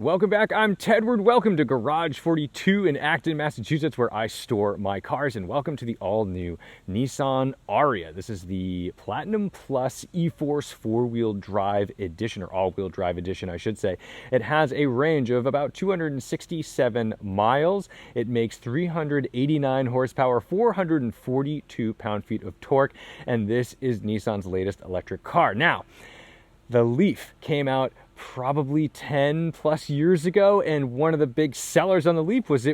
Welcome back, I'm Tedward. Welcome to Garage 42 in Acton, Massachusetts, where I store my cars, and welcome to the all-new Nissan ARIYA. This is the Platinum Plus E-Force four-wheel drive edition, or all-wheel drive edition, I should say. It has a range of about 267 miles. It makes 389 horsepower, 442 pound-feet of torque, and this is Nissan's latest electric car. Now, the Leaf came out probably 10 plus years ago, and one of the big sellers on the Leaf was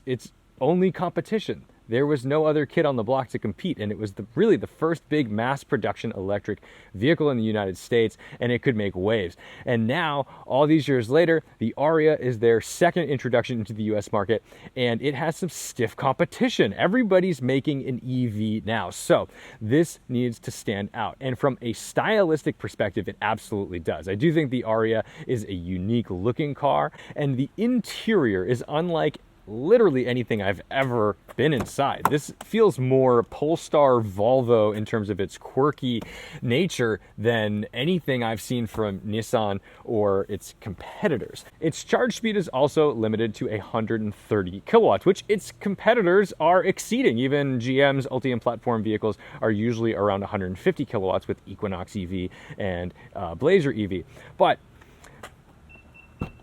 its only competition. There was no other kid on the block to compete, and it was really the first big mass production electric vehicle in the United States, and it could make waves. And now, all these years later, the ARIYA is their second introduction into the US market, and it has some stiff competition. Everybody's making an EV now, so this needs to stand out. And from a stylistic perspective, it absolutely does. I do think the ARIYA is a unique looking car, and the interior is unlike literally anything I've ever been inside. This feels more Polestar Volvo in terms of its quirky nature than anything I've seen from Nissan or its competitors. Its charge speed is also limited to 130 kilowatts, which its competitors are exceeding. Even GM's Ultium platform vehicles are usually around 150 kilowatts with Equinox EV and Blazer EV. But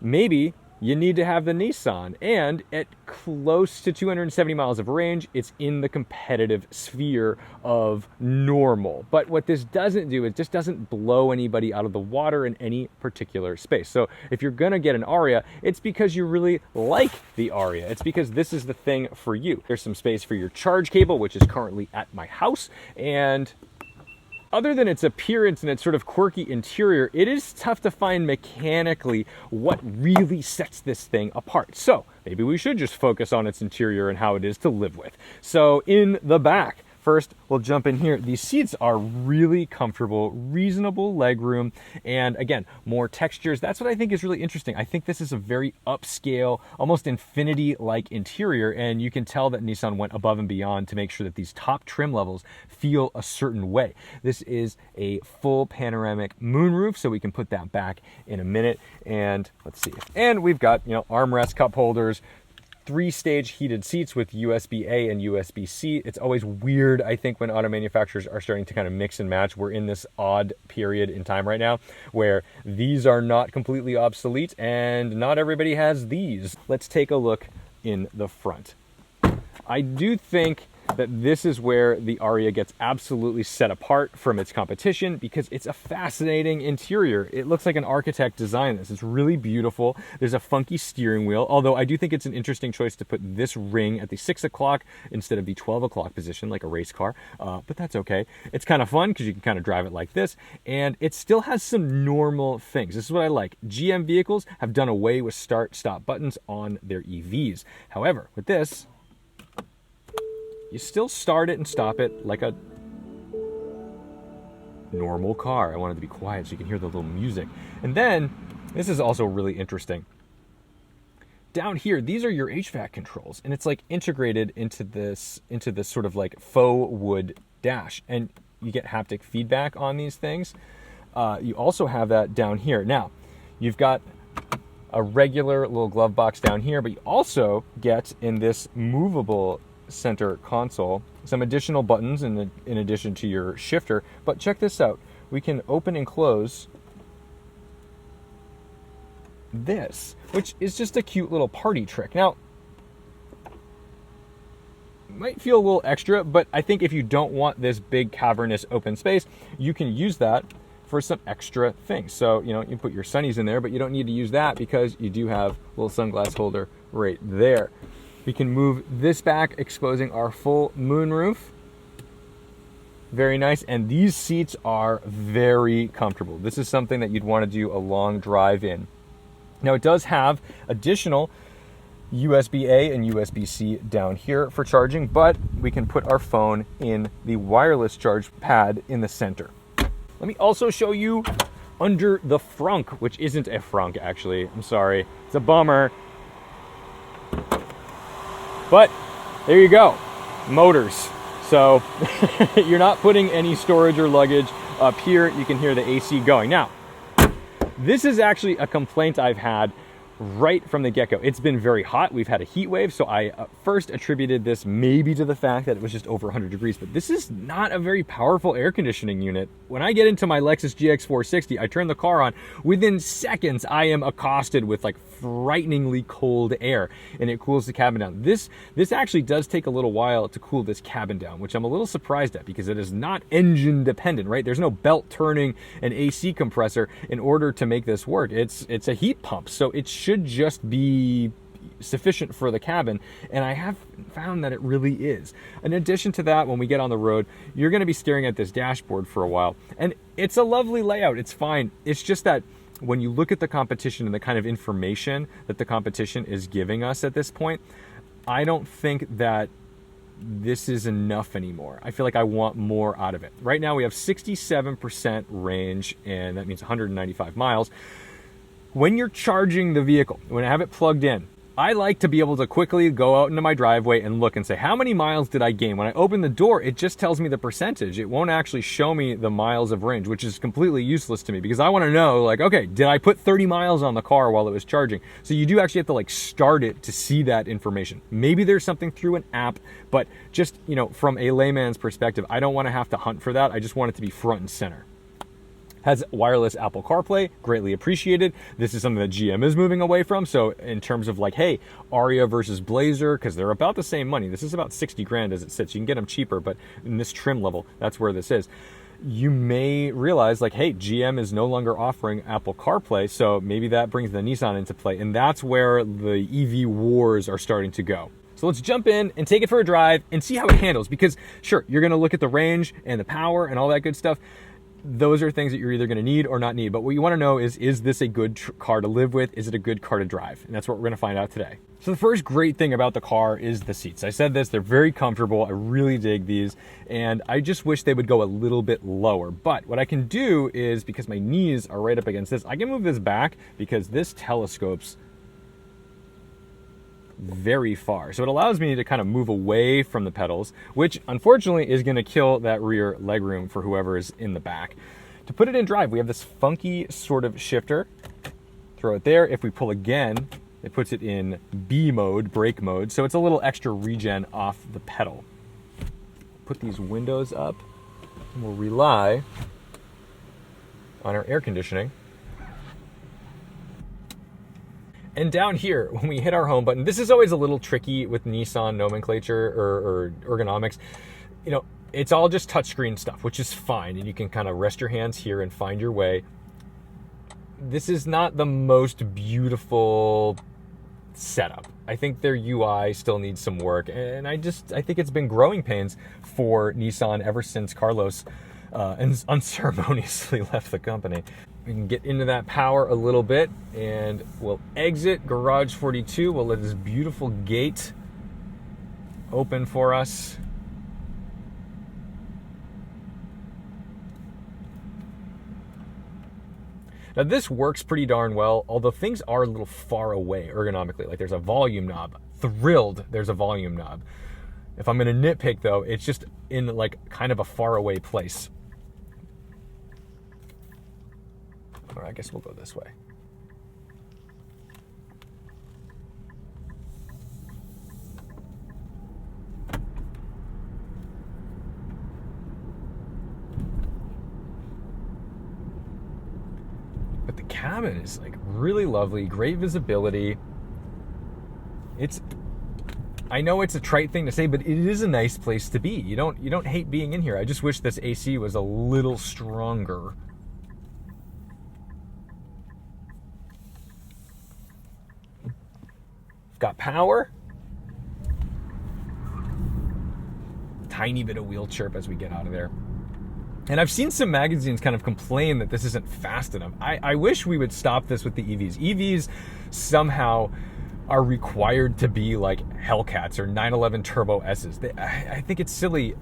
maybe you need to have the Nissan, and at close to 270 miles of range, it's in the competitive sphere of normal. But what this doesn't do, it just doesn't blow anybody out of the water in any particular space. So if you're gonna get an ARIYA, it's because you really like the ARIYA. It's because this is the thing for you. There's some space for your charge cable, which is currently at my house, and other than its appearance and its sort of quirky interior, it is tough to find mechanically what really sets this thing apart. So maybe we should just focus on its interior and how it is to live with. So in the back, first, we'll jump in here. These seats are really comfortable, reasonable legroom, and again, more textures. That's what I think is really interesting. I think this is a very upscale, almost Infinity-like interior, and you can tell that Nissan went above and beyond to make sure that these top trim levels feel a certain way. This is a full panoramic moonroof, so we can put that back in a minute, and let's see. And we've got, armrest cup holders, 3-stage heated seats with USB-A and USB-C. It's always weird, I think, when auto manufacturers are starting to kind of mix and match. We're in this odd period in time right now where these are not completely obsolete and not everybody has these. Let's take a look in the front. I do think that this is where the ARIYA gets absolutely set apart from its competition because it's a fascinating interior. It looks like an architect designed this. It's really beautiful. There's a funky steering wheel, although I do think it's an interesting choice to put this ring at the 6 o'clock instead of the 12 o'clock position like a race car, but that's okay. It's kind of fun because you can kind of drive it like this, and it still has some normal things. This is what I like. GM vehicles have done away with start-stop buttons on their EVs. However, with this, you still start it and stop it like a normal car. I wanted to be quiet so you can hear the little music. And then, this is also really interesting. Down here, these are your HVAC controls, and it's like integrated into this sort of like faux wood dash, and you get haptic feedback on these things. You also have that down here. Now, you've got a regular little glove box down here, but you also get in this movable center console some additional buttons in addition to your shifter. But check this out, we can open and close this, which is just a cute little party trick. Now, might feel a little extra, but I think if you don't want this big cavernous open space, you can use that for some extra things. So, you put your sunnies in there, but you don't need to use that because you do have a little sunglass holder right there. We can move this back, exposing our full moonroof. Very nice, and these seats are very comfortable. This is something that you'd want to do a long drive in. Now, it does have additional USB-A and USB-C down here for charging, but we can put our phone in the wireless charge pad in the center. Let me also show you under the frunk, which isn't a frunk, actually. I'm sorry, it's a bummer. But there you go, motors. So you're not putting any storage or luggage up here. You can hear the AC going. Now, this is actually a complaint I've had right from the get-go. It's been very hot. We've had a heat wave, so I first attributed this maybe to the fact that it was just over 100 degrees, but this is not a very powerful air conditioning unit. When I get into my Lexus GX460, I turn the car on. Within seconds, I am accosted with like frighteningly cold air, and it cools the cabin down. This actually does take a little while to cool this cabin down, which I'm a little surprised at because it is not engine dependent, right? There's no belt turning an AC compressor in order to make this work. It's a heat pump, so it should just be sufficient for the cabin, and I have found that it really is. In addition to that, when we get on the road, you're going to be staring at this dashboard for a while, and it's a lovely layout. It's fine. It's just that when you look at the competition and the kind of information that the competition is giving us at this point, I don't think that this is enough anymore. I feel like I want more out of it. Right now we have 67% range, and that means 195 miles. When you're charging the vehicle, when I have it plugged in, I like to be able to quickly go out into my driveway and look and say, how many miles did I gain? When I open the door, it just tells me the percentage. It won't actually show me the miles of range, which is completely useless to me because I want to know, like, okay, did I put 30 miles on the car while it was charging? So you do actually have to like start it to see that information. Maybe there's something through an app, but just, you know, from a layman's perspective, I don't want to have to hunt for that. I just want it to be front and center. Has wireless Apple CarPlay, greatly appreciated. This is something that GM is moving away from. So in terms of like, hey, ARIYA versus Blazer, because they're about the same money. This is about 60 grand as it sits. You can get them cheaper, but in this trim level, that's where this is. You may realize like, hey, GM is no longer offering Apple CarPlay, so maybe that brings the Nissan into play. And that's where the EV wars are starting to go. So let's jump in and take it for a drive and see how it handles. Because sure, you're gonna look at the range and the power and all that good stuff. Those are things that you're either going to need or not need. But what you want to know is this a good car to live with? Is it a good car to drive? And that's what we're going to find out today. So the first great thing about the car is the seats. I said this, they're very comfortable. I really dig these. And I just wish they would go a little bit lower. But what I can do is, because my knees are right up against this, I can move this back because this telescopes very far. So it allows me to kind of move away from the pedals, which unfortunately is going to kill that rear legroom for whoever is in the back. To put it in drive, we have this funky sort of shifter. Throw it there. If we pull again, it puts it in B mode, brake mode. So it's a little extra regen off the pedal. Put these windows up and we'll rely on our air conditioning. And down here, when we hit our home button, this is always a little tricky with Nissan nomenclature or ergonomics. You know, it's all just touchscreen stuff, which is fine. And you can kind of rest your hands here and find your way. This is not the most beautiful setup. I think their UI still needs some work. And I think it's been growing pains for Nissan ever since Carlos unceremoniously left the company. We can get into that power a little bit and we'll exit garage 42. We'll let this beautiful gate open for us. Now this works pretty darn well, although things are a little far away ergonomically. Like there's a volume knob. Thrilled there's a volume knob. If I'm gonna nitpick though, it's just in like kind of a far away place. Or I guess we'll go this way. But the cabin is like really lovely, great visibility. I know it's a trite thing to say, but it is a nice place to be. You don't hate being in here. I just wish this AC was a little stronger. Got power. Tiny bit of wheel chirp as we get out of there. And I've seen some magazines kind of complain that this isn't fast enough. I wish we would stop this with the EVs. EVs somehow are required to be like Hellcats or 911 Turbo S's. I think it's silly.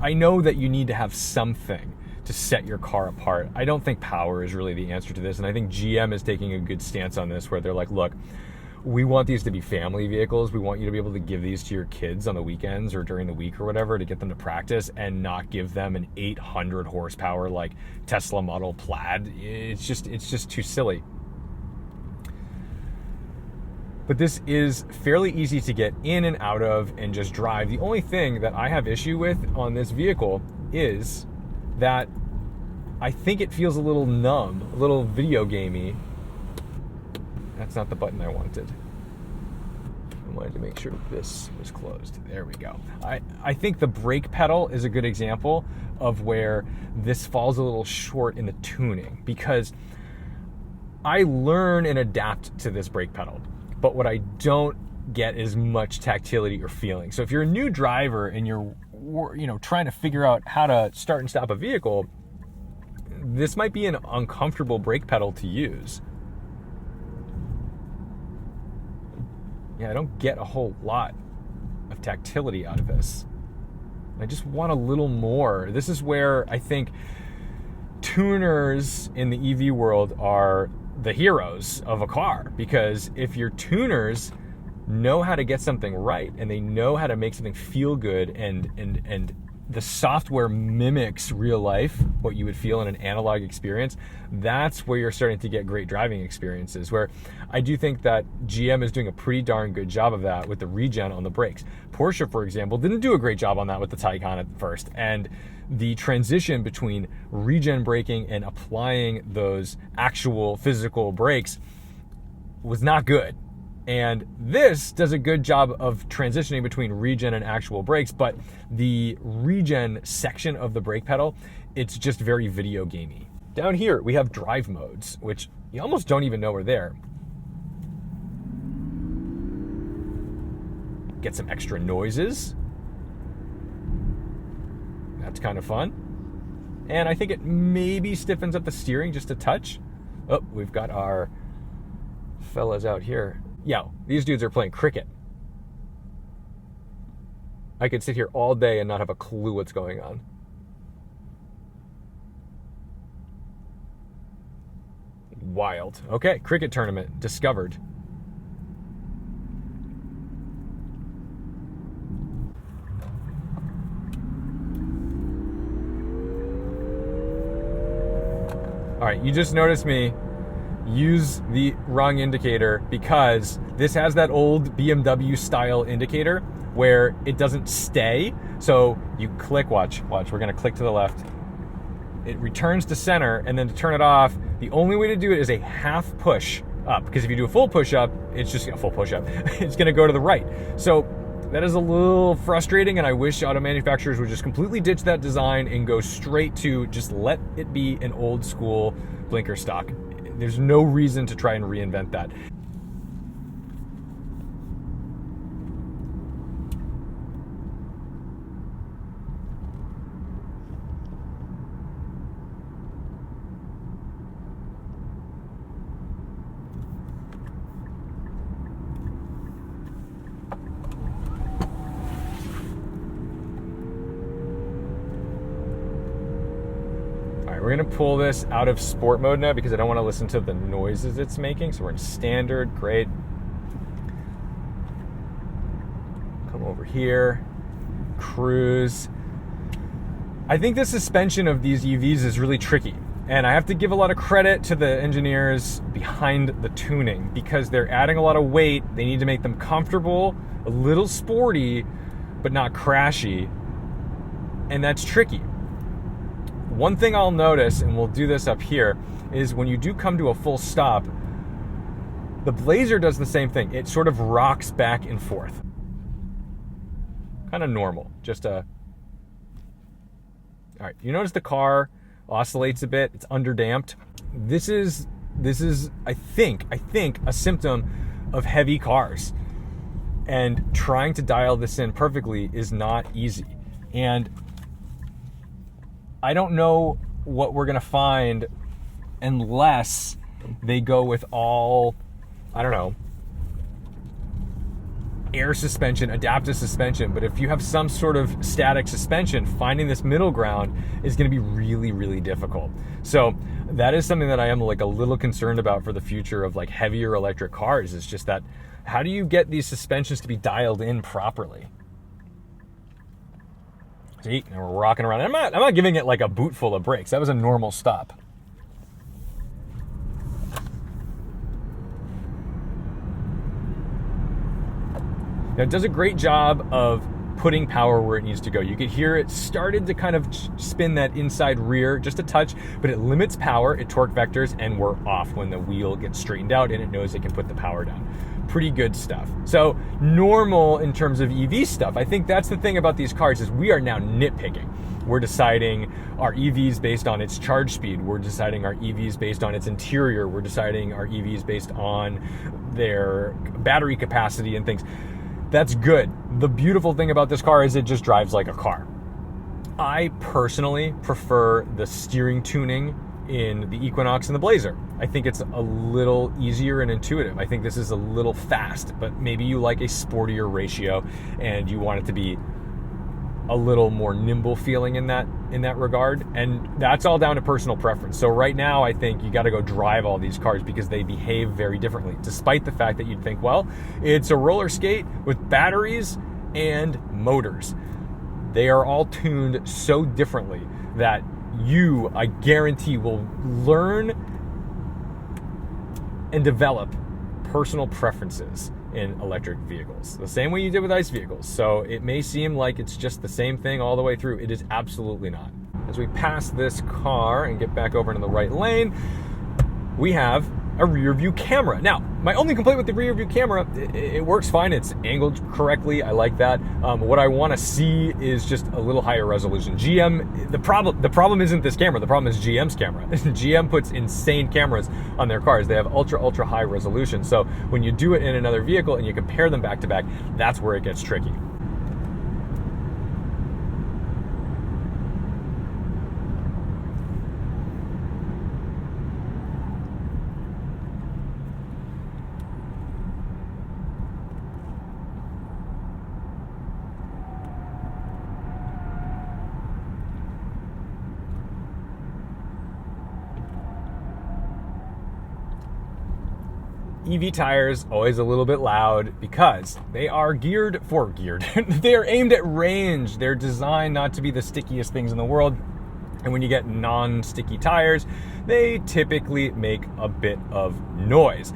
I know that you need to have something to set your car apart. I don't think power is really the answer to this. And I think GM is taking a good stance on this where they're like, look, we want these to be family vehicles. We want you to be able to give these to your kids on the weekends or during the week or whatever to get them to practice and not give them an 800 horsepower like Tesla Model Plaid. It's just too silly. But this is fairly easy to get in and out of and just drive. The only thing that I have issue with on this vehicle is that I think it feels a little numb, a little video gamey. That's not the button I wanted. I wanted to make sure this was closed. There we go. I think the brake pedal is a good example of where this falls a little short in the tuning, because I learn and adapt to this brake pedal, but what I don't get is much tactility or feeling. So if you're a new driver and you're trying to figure out how to start and stop a vehicle, this might be an uncomfortable brake pedal to use. Yeah, I don't get a whole lot of tactility out of this. I just want a little more. This is where I think tuners in the EV world are the heroes of a car, because if your tuners know how to get something right and they know how to make something feel good, and the software mimics real life, what you would feel in an analog experience, that's where you're starting to get great driving experiences, where I do think that GM is doing a pretty darn good job of that with the regen on the brakes. Porsche, for example, didn't do a great job on that with the Taycan at first, and the transition between regen braking and applying those actual physical brakes was not good. And this does a good job of transitioning between regen and actual brakes, but the regen section of the brake pedal, it's just very video gamey. Down here, we have drive modes, which you almost don't even know are there. Get some extra noises. That's kind of fun. And I think it maybe stiffens up the steering just a touch. Oh, we've got our fellas out here. Yeah, these dudes are playing cricket. I could sit here all day and not have a clue what's going on. Wild. Okay, cricket tournament discovered. All right, you just noticed me use the wrong indicator, because this has that old BMW style indicator where it doesn't stay. So you click, watch, we're gonna click to the left. It returns to center, and then to turn it off, the only way to do it is a half push up, because if you do a full push up, it's just a full push up. It's gonna go to the right. So that is a little frustrating, and I wish auto manufacturers would just completely ditch that design and go straight to just let it be an old school blinker stock. There's no reason to try and reinvent that. We're gonna pull this out of sport mode now because I don't want to listen to the noises it's making. So we're in standard, great. Come over here, cruise. I think the suspension of these EVs is really tricky. And I have to give a lot of credit to the engineers behind the tuning, because they're adding a lot of weight. They need to make them comfortable, a little sporty, but not crashy. And that's tricky. One thing I'll notice, and we'll do this up here, is when you do come to a full stop, the Blazer does the same thing. It sort of rocks back and forth. Kind of normal, just a... All right, you notice the car oscillates a bit, it's underdamped. This is I think a symptom of heavy cars. And trying to dial this in perfectly is not easy. And I don't know what we're gonna find unless they go with all, I don't know, air suspension, adaptive suspension. But if you have some sort of static suspension, finding this middle ground is gonna be really, really difficult. So that is something that I am like a little concerned about for the future of like heavier electric cars. Is just that, how do you get these suspensions to be dialed in properly? See, and we're rocking around. I'm not giving it like a boot full of brakes. That was a normal stop. Now, it does a great job of putting power where it needs to go. You could hear it started to kind of spin that inside rear just a touch, but it limits power, it torque vectors, and we're off when the wheel gets straightened out and it knows it can put the power down. Pretty good stuff. So normal in terms of EV stuff. I think that's the thing about these cars is we are now nitpicking. We're deciding our EVs based on its charge speed. We're deciding our EVs based on its interior. We're deciding our EVs based on their battery capacity and things. That's good. The beautiful thing about this car is it just drives like a car. I personally prefer the steering tuning in the Equinox and the Blazer. I think it's a little easier and intuitive. I think this is a little fast, but maybe you like a sportier ratio and you want it to be a little more nimble feeling in that regard, and that's all down to personal preference. So right now I think you got to go drive all these cars because they behave very differently, despite the fact that you'd think, well, it's a roller skate with batteries and motors. They are all tuned so differently that you, I guarantee, will learn and develop personal preferences in electric vehicles, the same way you did with ICE vehicles. So it may seem like it's just the same thing all the way through. It is absolutely not. As we pass this car and get back over into the right lane, we have a rear view camera. Now, my only complaint with the rear view camera, it works fine. It's angled correctly. I like that. What I want to see is just a little higher resolution. The problem isn't this camera. The problem is GM's camera. GM puts insane cameras on their cars. They have ultra high resolution. So when you do it in another vehicle and you compare them back to back, that's where it gets tricky. EV tires, always a little bit loud because they are they are aimed at range. They're designed not to be the stickiest things in the world. And when you get non-sticky tires, they typically make a bit of noise.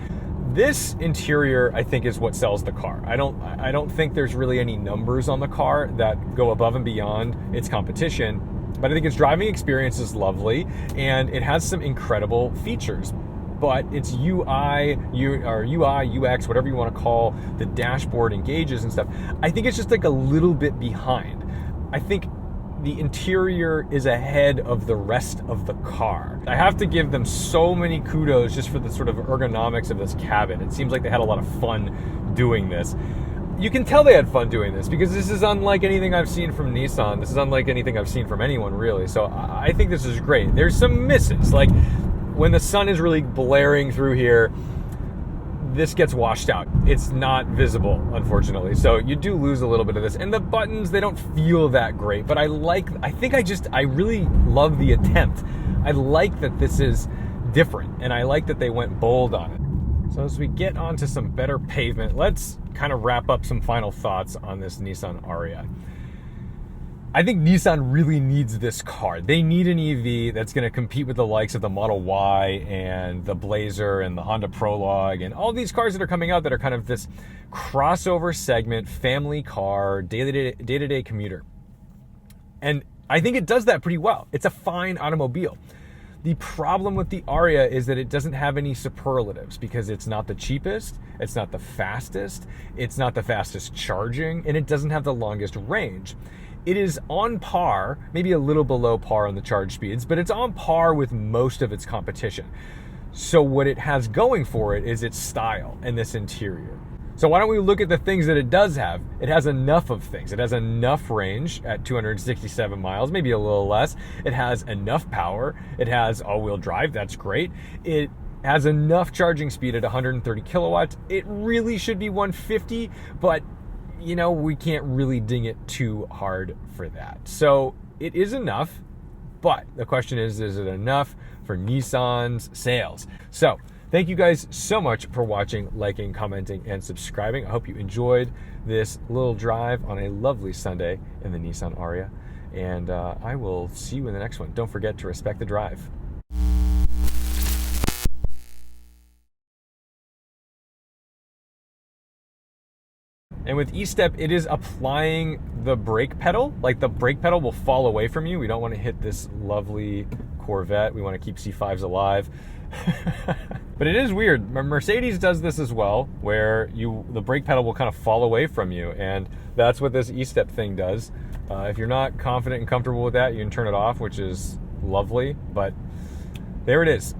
This interior, I think, is what sells the car. I don't think there's really any numbers on the car that go above and beyond its competition, but I think its driving experience is lovely and it has some incredible features. But its UI, UX, whatever you want to call the dashboard and gauges and stuff, I think it's just like a little bit behind. I think the interior is ahead of the rest of the car. I have to give them so many kudos just for the sort of ergonomics of this cabin. It seems like they had a lot of fun doing this. You can tell they had fun doing this because this is unlike anything I've seen from Nissan. This is unlike anything I've seen from anyone, really. So I think this is great. There's some misses, like when the sun is really blaring through here, this gets washed out. It's not visible, unfortunately. So you do lose a little bit of this. And the buttons, they don't feel that great, but I really love the attempt. I like that this is different, and I like that they went bold on it. So as we get onto some better pavement, let's kind of wrap up some final thoughts on this Nissan ARIYA. I think Nissan really needs this car. They need an EV that's going to compete with the likes of the Model Y and the Blazer and the Honda Prologue and all these cars that are coming out that are kind of this crossover segment, family car, day-to-day commuter. And I think it does that pretty well. It's a fine automobile. The problem with the ARIYA is that it doesn't have any superlatives because it's not the cheapest, it's not the fastest charging, and it doesn't have the longest range. It is on par, maybe a little below par on the charge speeds, but it's on par with most of its competition. So what it has going for it is its style and this interior. So why don't we look at the things that it does have? It has enough of things. It has enough range at 267 miles, maybe a little less. It has enough power. It has all-wheel drive. That's great. It has enough charging speed at 130 kilowatts. It really should be 150, but you know, we can't really ding it too hard for that. So it is enough, but the question is it enough for Nissan's sales? So thank you guys so much for watching, liking, commenting, and subscribing. I hope you enjoyed this little drive on a lovely Sunday in the Nissan ARIYA, and I will see you in the next one. Don't forget to respect the drive. And with E-step, it is applying the brake pedal. Like the brake pedal will fall away from you. We don't want to hit this lovely Corvette. We want to keep C5s alive. But it is weird. Mercedes does this as well, where the brake pedal will kind of fall away from you, and that's what this E-step thing does. If you're not confident and comfortable with that, you can turn it off, which is lovely, but there it is.